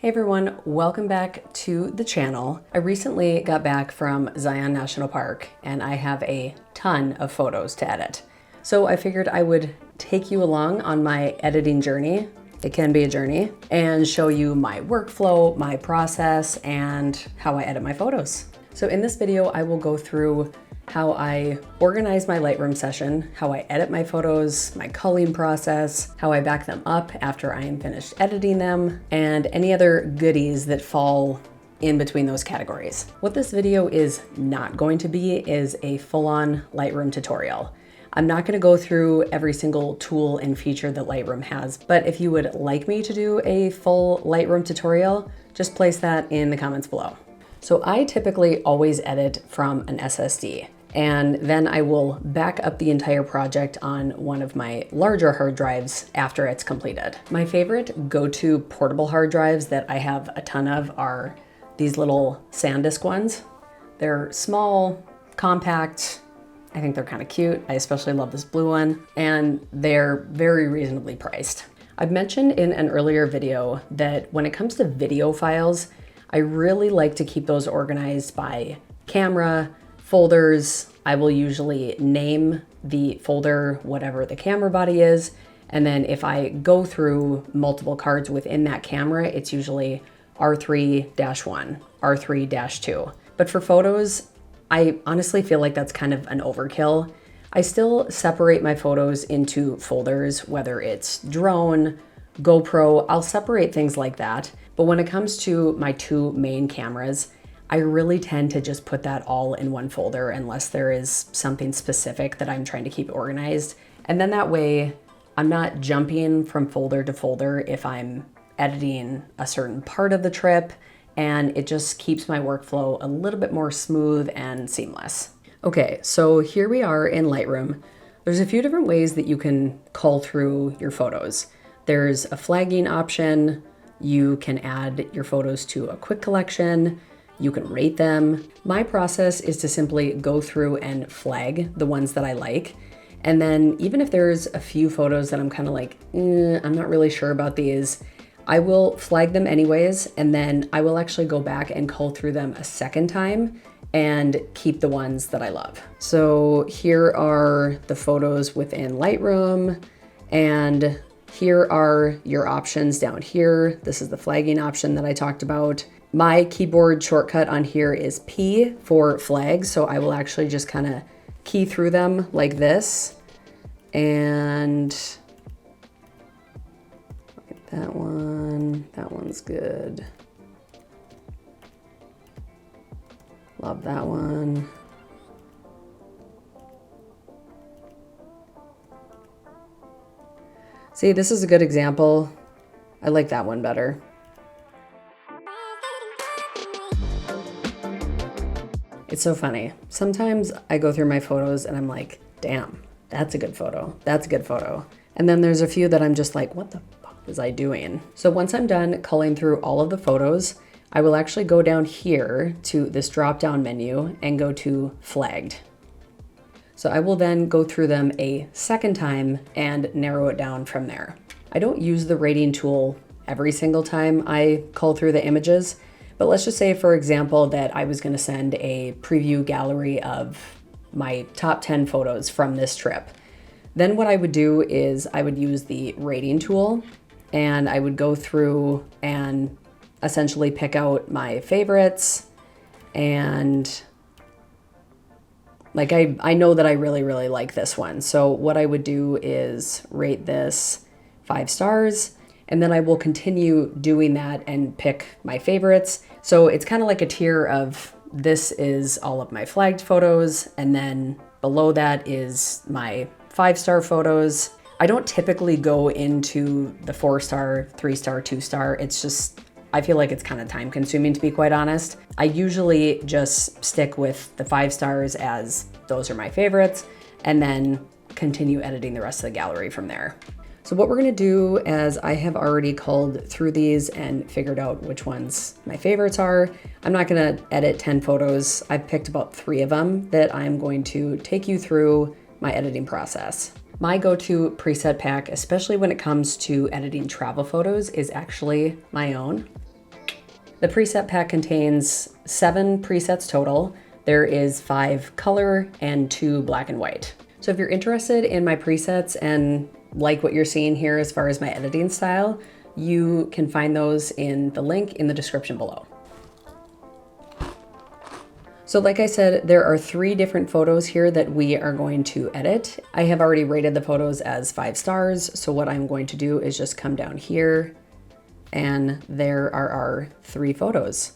Hey everyone, welcome back to the channel. I recently got back from Zion National Park and I have a ton of photos to edit. So I figured I would take you along on my editing journey. It can be a journey, and show you my workflow, my process, and how I edit my photos. So in this video, I will go through how I organize my Lightroom session, how I edit my photos, my culling process, how I back them up after I am finished editing them, and any other goodies that fall in between those categories. What this video is not going to be is a full-on Lightroom tutorial. I'm not going to go through every single tool and feature that Lightroom has, but if you would like me to do a full Lightroom tutorial, just place that in the comments below. So I typically always edit from an SSD. And then I will back up the entire project on one of my larger hard drives after it's completed. My favorite go-to portable hard drives that I have a ton of are these little SanDisk ones. They're small, compact. I think they're kind of cute. I especially love this blue one, and they're very reasonably priced. I've mentioned in an earlier video that when it comes to video files, I really like to keep those organized by camera, folders. I will usually name the folder whatever the camera body is, and then if I go through multiple cards within that camera, it's usually R3-1, R3-2. But for photos, I honestly feel like that's kind of an overkill. I still separate my photos into folders, whether it's drone, GoPro, I'll separate things like that. But when it comes to my two main cameras, I really tend to just put that all in one folder unless there is something specific that I'm trying to keep organized. And then that way I'm not jumping from folder to folder if I'm editing a certain part of the trip, and it just keeps my workflow a little bit more smooth and seamless. Okay, so here we are in Lightroom. There's a few different ways that you can cull through your photos. There's a flagging option. You can add your photos to a quick collection. You can rate them. My process is to simply go through and flag the ones that I like. And then even if there's a few photos that I'm kind of like, I'm not really sure about these, I will flag them anyways. And then I will actually go back and cull through them a second time and keep the ones that I love. So here are the photos within Lightroom, and here are your options down here. This is the flagging option that I talked about. My keyboard shortcut on here is P for flags, so I will actually just kind of key through them like this. And that one's good. Love that one. See, this is a good example. I like that one better. It's so funny. Sometimes I go through my photos and I'm like, damn, that's a good photo. That's a good photo. And then there's a few that I'm just like, what the fuck was I doing? So once I'm done culling through all of the photos, I will actually go down here to this drop-down menu and go to flagged. So I will then go through them a second time and narrow it down from there. I don't use the rating tool every single time I cull through the images, but let's just say, for example, that I was gonna send a preview gallery of my top 10 photos from this trip. Then what I would do is I would use the rating tool, and I would go through and essentially pick out my favorites. And like I know that I really, really like this one. So what I would do is rate this 5 stars. And then I will continue doing that and pick my favorites. So it's kind of like a tier of, this is all of my flagged photos, and then below that is my 5-star photos. I don't typically go into the 4-star, 3-star, 2-star. It's just, I feel like it's kind of time consuming, to be quite honest. I usually just stick with the 5 stars as those are my favorites, and then continue editing the rest of the gallery from there. So what we're gonna do, as I have already culled through these and figured out which ones my favorites are, I'm not gonna edit 10 photos. I've picked about 3 of them that I'm going to take you through my editing process. My go-to preset pack, especially when it comes to editing travel photos, is actually my own. The preset pack contains 7 presets total. There is 5 color and 2 black and white. So if you're interested in my presets and like what you're seeing here as far as my editing style, you can find those in the link in the description below. So like I said, there are 3 different photos here that we are going to edit. I have already rated the photos as 5 stars. So what I'm going to do is just come down here and there are our 3 photos.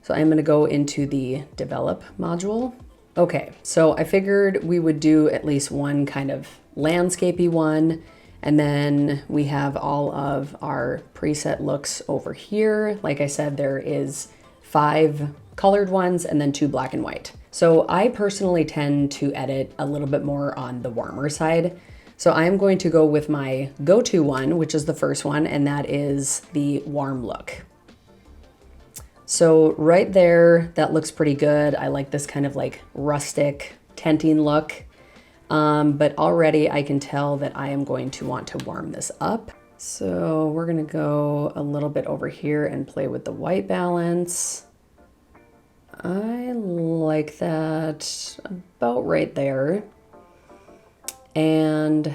So I'm gonna go into the develop module. Okay, so I figured we would do at least one kind of landscapey one. And then we have all of our preset looks over here. Like I said, there is 5 colored ones and then 2 black and white. So I personally tend to edit a little bit more on the warmer side. So I'm going to go with my go-to one, which is the first one, and that is the warm look. So right there, that looks pretty good. I like this kind of like rustic tenting look. But already I can tell that I am going to want to warm this up. So we're gonna go a little bit over here and play with the white balance. I like that about right there. And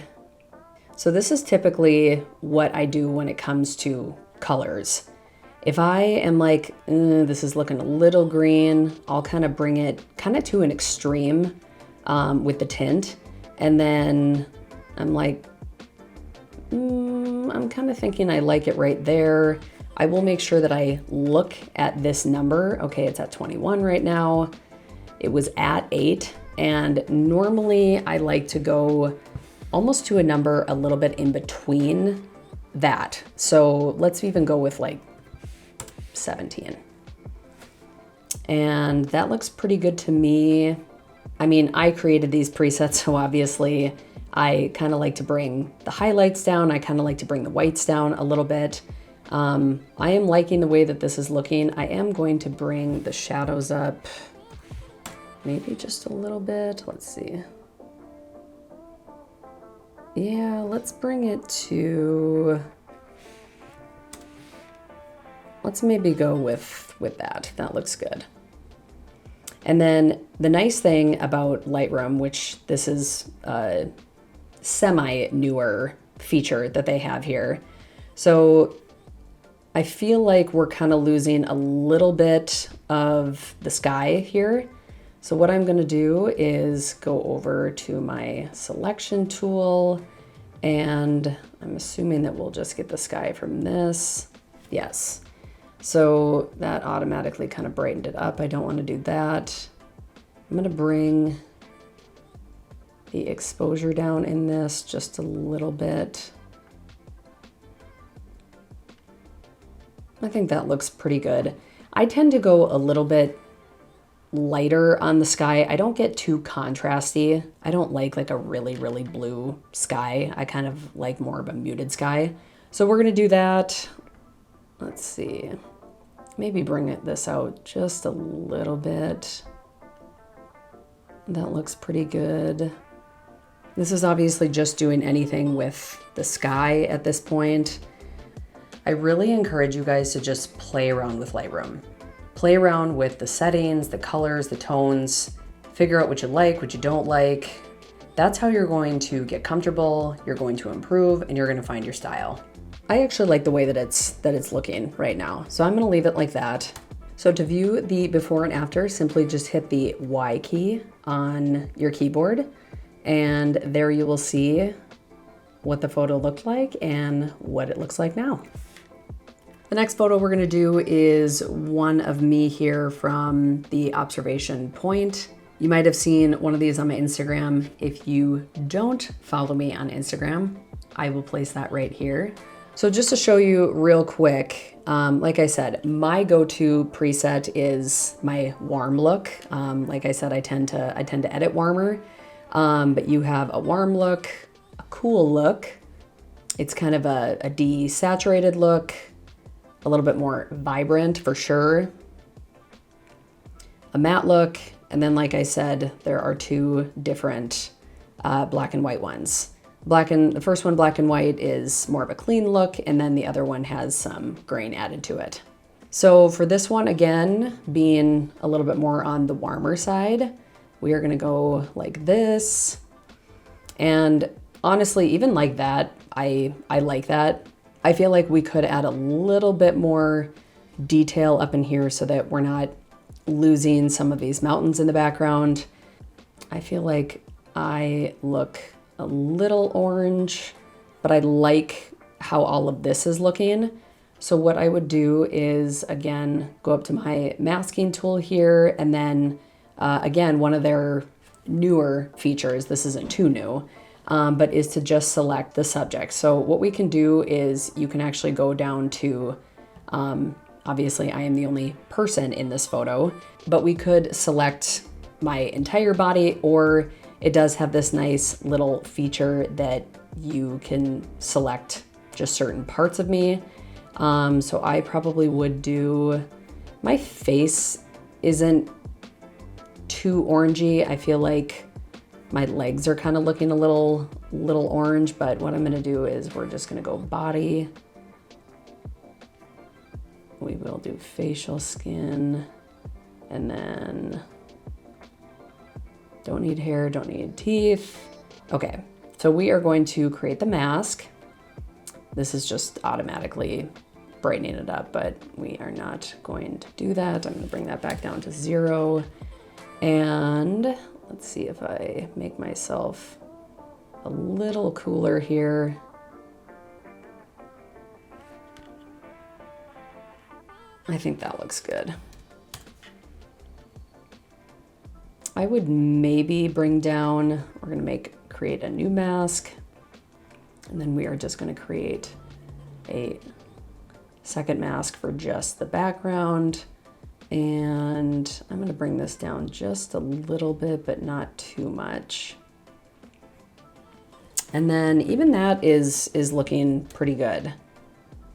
so this is typically what I do when it comes to colors. If I am like, this is looking a little green, I'll kind of bring it kind of to an extreme with the tint. And then I'm like, I'm kind of thinking I like it right there. I will make sure that I look at this number. Okay, it's at 21 right now. It was at 8. And normally I like to go almost to a number a little bit in between that. So let's even go with like 17. And that looks pretty good to me. I mean, I created these presets, so obviously I kind of like to bring the highlights down. I kind of like to bring the whites down a little bit. I am liking the way that this is looking. I am going to bring the shadows up maybe just a little bit. Let's see. Yeah, let's bring it to, let's maybe go with that. That looks good. And then the nice thing about Lightroom, which this is a semi-newer feature that they have here. So I feel like we're kind of losing a little bit of the sky here. So what I'm gonna do is go over to my selection tool, and I'm assuming that we'll just get the sky from this. Yes. So that automatically kind of brightened it up. I don't want to do that. I'm gonna bring the exposure down in this just a little bit. I think that looks pretty good. I tend to go a little bit lighter on the sky. I don't get too contrasty. I don't like a really, really blue sky. I kind of like more of a muted sky. So we're gonna do that. Let's see. Maybe bring this out just a little bit. That looks pretty good. This is obviously just doing anything with the sky at this point. I really encourage you guys to just play around with Lightroom. Play around with the settings, the colors, the tones, figure out what you like, what you don't like. That's how you're going to get comfortable, you're going to improve, and you're gonna find your style. I actually like the way that it's looking right now. So I'm gonna leave it like that. So to view the before and after, simply just hit the Y key on your keyboard, and there you will see what the photo looked like and what it looks like now. The next photo we're gonna do is one of me here from the observation point. You might have seen one of these on my Instagram. If you don't follow me on Instagram, I will place that right here. So just to show you real quick, like I said, my go-to preset is my warm look. Like I said, I tend to edit warmer, but you have a warm look, a cool look. It's kind of a desaturated look, a little bit more vibrant for sure, a matte look, and then like I said, there are 2 different black and white ones. The first one, black and white, is more of a clean look, and then the other one has some grain added to it. So for this one, again, being a little bit more on the warmer side, we are gonna go like this. And honestly, even like that, I like that. I feel like we could add a little bit more detail up in here so that we're not losing some of these mountains in the background. I feel like I look a little orange, but I like how all of this is looking. So what I would do is, again, go up to my masking tool here, and then again, one of their newer features, this isn't too new, but is to just select the subject. So what we can do is you can actually go down to, obviously I am the only person in this photo, but we could select my entire body, or it does have this nice little feature that you can select just certain parts of me. So I probably would do, my face isn't too orangey. I feel like my legs are kind of looking a little orange, but what I'm gonna do is we're just gonna go body. We will do facial skin, and then don't need hair, don't need teeth. Okay, so we are going to create the mask. This is just automatically brightening it up, but we are not going to do that. I'm gonna bring that back down to 0. And let's see if I make myself a little cooler here. I think that looks good. I would maybe bring down, we're gonna create a new mask, and then we are just gonna create a second mask for just the background. And I'm gonna bring this down just a little bit, but not too much. And then even that is looking pretty good.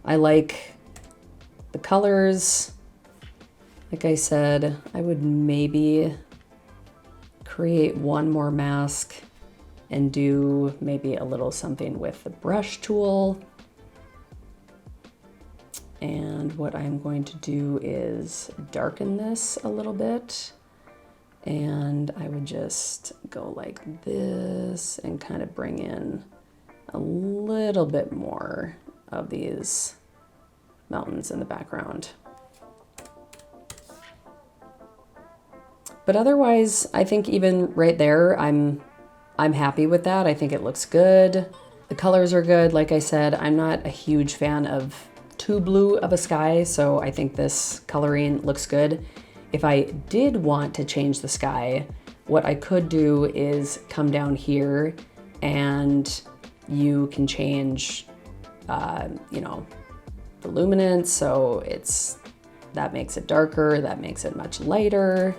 I like the colors. Like I said, I would maybe create one more mask and do maybe a little something with the brush tool. And what I'm going to do is darken this a little bit. And I would just go like this and kind of bring in a little bit more of these mountains in the background. But otherwise, I think even right there, I'm happy with that. I think it looks good. The colors are good. Like I said, I'm not a huge fan of too blue of a sky, so I think this coloring looks good. If I did want to change the sky, what I could do is come down here and you can change, you know, the luminance. So that makes it darker, that makes it much lighter.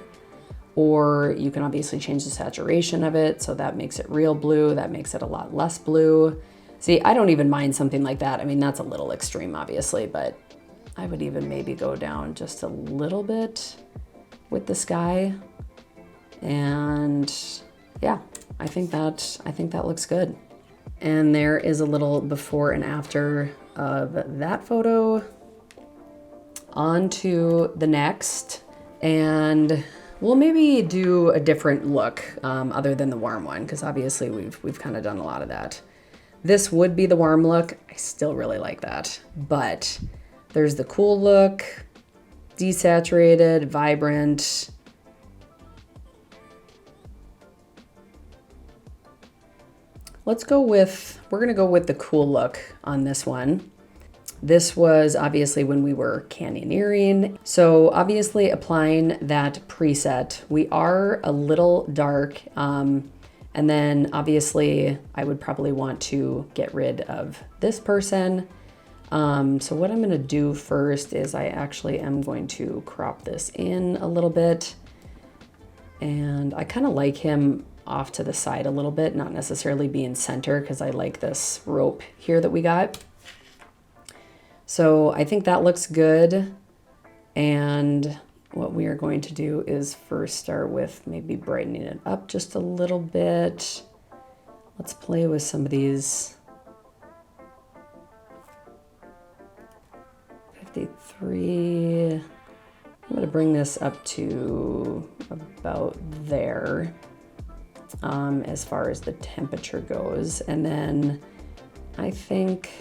Or you can obviously change the saturation of it. So that makes it real blue, that makes it a lot less blue. See, I don't even mind something like that. I mean, that's a little extreme, obviously, but I would even maybe go down just a little bit with the sky. And yeah, I think that looks good. And there is a little before and after of that photo. On to the next, and we'll maybe do a different look other than the warm one, because obviously we've kind of done a lot of that. This would be the warm look. I still really like that, but there's the cool look, desaturated, vibrant. We're gonna go with the cool look on this one. This was obviously when we were canyoneering. So obviously applying that preset, we are a little dark. And then obviously I would probably want to get rid of this person. So what I'm gonna do first is I actually am going to crop this in a little bit. And I kind of like him off to the side a little bit, not necessarily being center, because I like this rope here that we got. So I think that looks good. And what we are going to do is first start with maybe brightening it up just a little bit. Let's play with some of these. I 53. I'm gonna bring this up to about there as far as the temperature goes. And then I think,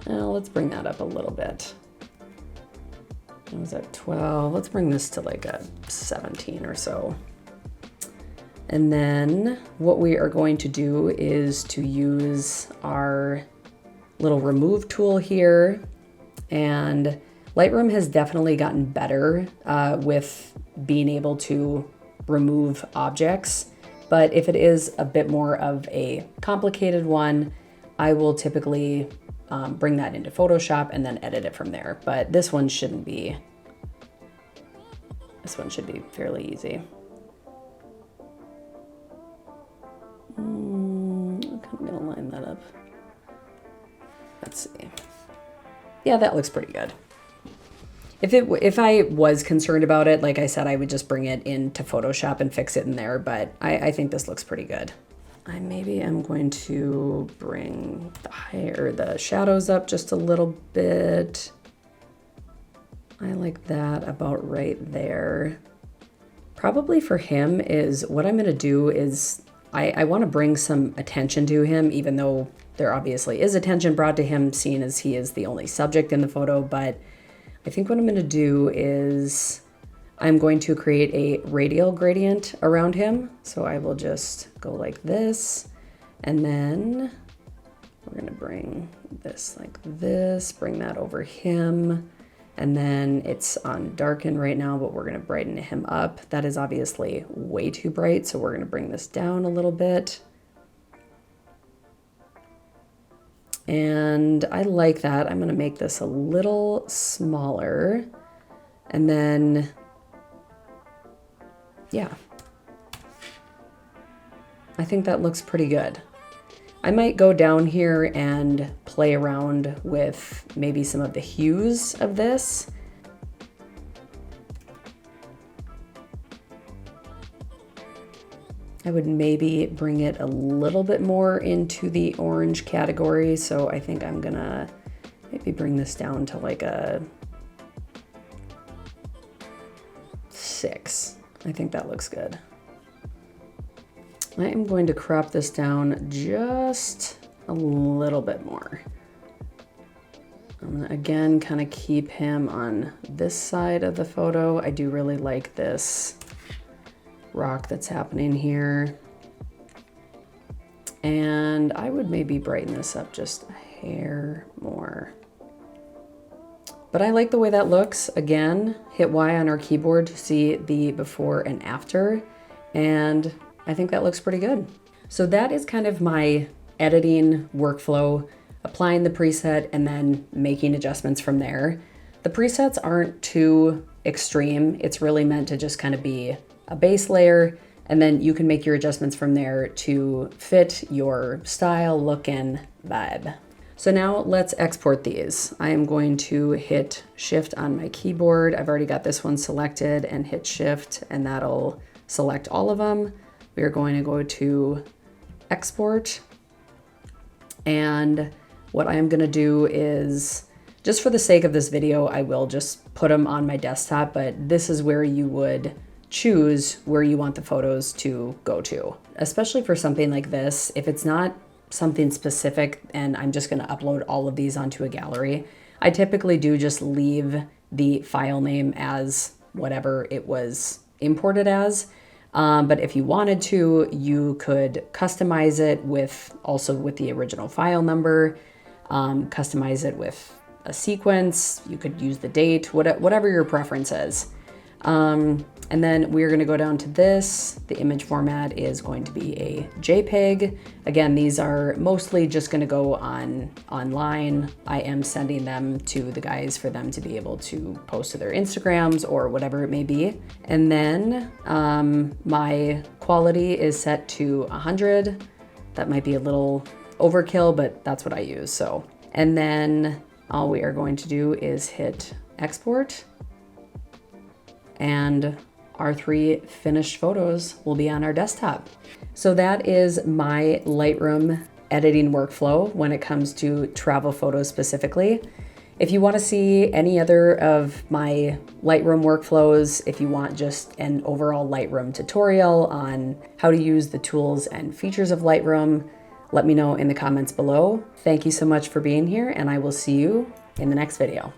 well, let's bring that up a little bit. I was at 12. Let's bring this to like a 17 or so. And then what we are going to do is to use our little remove tool here. And Lightroom has definitely gotten better with being able to remove objects. But if it is a bit more of a complicated one, I will typically bring that into Photoshop and then edit it from there. But this one shouldn't be, this one should be fairly easy. I'm kind of gonna line that up. Let's see. Yeah, that looks pretty good. If I was concerned about it, like I said, I would just bring it into Photoshop and fix it in there, but I think this looks pretty good. I maybe am going to bring the shadows up just a little bit. I like that about right there. Probably for him is what I'm gonna do is I wanna bring some attention to him, even though there obviously is attention brought to him, seeing as he is the only subject in the photo, but I think what I'm gonna do is I'm going to create a radial gradient around him. So I will just go like this, and then we're gonna bring this like this, bring that over him, and then it's on darken right now, but we're gonna brighten him up. That is obviously way too bright, so we're gonna bring this down a little bit. And I like that. I'm gonna make this a little smaller, and then yeah, I think that looks pretty good. I might go down here and play around with maybe some of the hues of this. I would maybe bring it a little bit more into the orange category. So I think I'm gonna maybe bring this down to like a 6. I think that looks good. I am going to crop this down just a little bit more. I'm gonna again kind of keep him on this side of the photo. I do really like this rock that's happening here. And I would maybe brighten this up just a hair more. But I like the way that looks. Again, hit Y on our keyboard to see the before and after, and I think that looks pretty good. So that is kind of my editing workflow, applying the preset and then making adjustments from there. The presets aren't too extreme. It's really meant to just kind of be a base layer, and then you can make your adjustments from there to fit your style, look, and vibe. So now let's export these. I am going to hit Shift on my keyboard. I've already got this one selected, and hit Shift, and that'll select all of them. We are going to go to Export. And what I am gonna do is, just for the sake of this video, I will just put them on my desktop, but this is where you would choose where you want the photos to go to. Especially for something like this, if it's not something specific and I'm just gonna upload all of these onto a gallery, I typically do just leave the file name as whatever it was imported as. But if you wanted to, you could customize it with the original file number, customize it with a sequence. You could use the date, whatever your preference is. And then we're going to go down to this. The image format is going to be a JPEG. Again, these are mostly just going to go online. I am sending them to the guys for them to be able to post to their Instagrams or whatever it may be. And then my quality is set to 100. That might be a little overkill, but that's what I use. So, and then all we are going to do is hit export, and our 3 finished photos will be on our desktop. So that is my Lightroom editing workflow when it comes to travel photos specifically. If you want to see any other of my Lightroom workflows, if you want just an overall Lightroom tutorial on how to use the tools and features of Lightroom, let me know in the comments below. Thank you so much for being here, and I will see you in the next video.